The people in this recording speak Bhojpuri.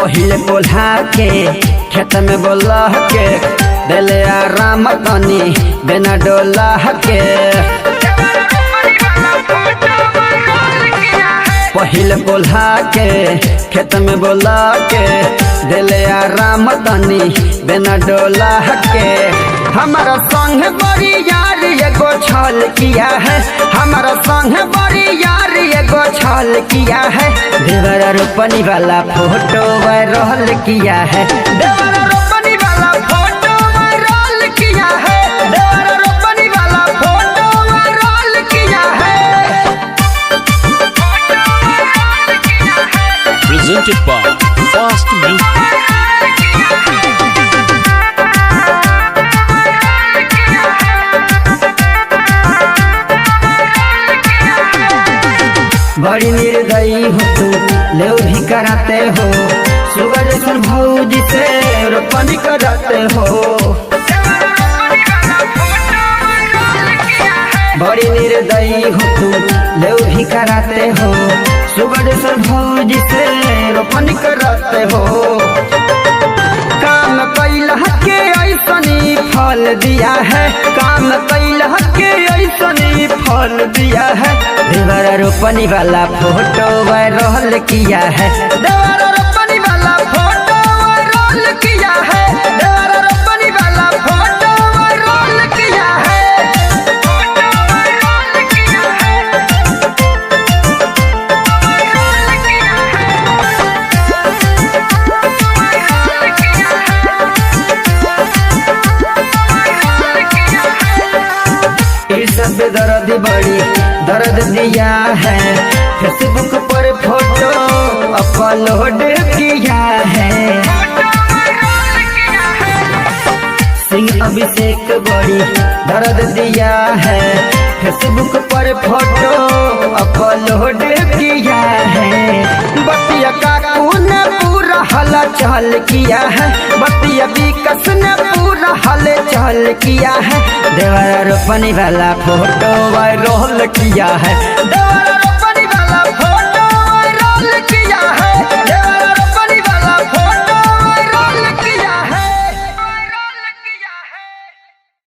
पहिले बोला के खेत में बोला के दिले आराम तनी बिना डोला के। पहिले बोला के खेत में बोला के दिले आराम तनी बिना डोला के। हमारा संग बड़ी यार एगो छल किया है, हमारा संग बड़ी यार एगो छल किया है। देवरा रोपनी वाला फोटो वायरल किया है, देवरा रोपनी वाला फोटो वायरल किया है, देवरा रोपनी वाला फोटो वायरल किया है। Presented by Fast Music। बड़ी निर्दयी हो तू ले भी कराते हो, सुगर जैसन भौजी से रोपनी कराते हो। बड़ी निर्दयी हो तू ले भी कराते हो, सुगर जैसन भौजी से रोपनी कराते हो। काम कैला के ऐसनी फल दिया है, काम कैला के ऐसनी फल दिया है। देवरा रोपनी वाला फोटो वायरल किया है, देवरा रोपनी वाला फोटो वायरल किया है, देवरा रोपनी वाला फोटो वायरल किया है। सब दर्द बड़ी दर्द दिया है, फेसबुक पर फोटो अपलोड किया है। सिंह अभिषेक बड़ी दर्द दिया है, फेसबुक पर फोटो अपलोड किया है। बतिया काकू ने पूरा हला चल किया है, बतिया विकास ने पूरा हले चल किया है। देवरा रोपनी वाला फोटो वायरल किया है, देवरा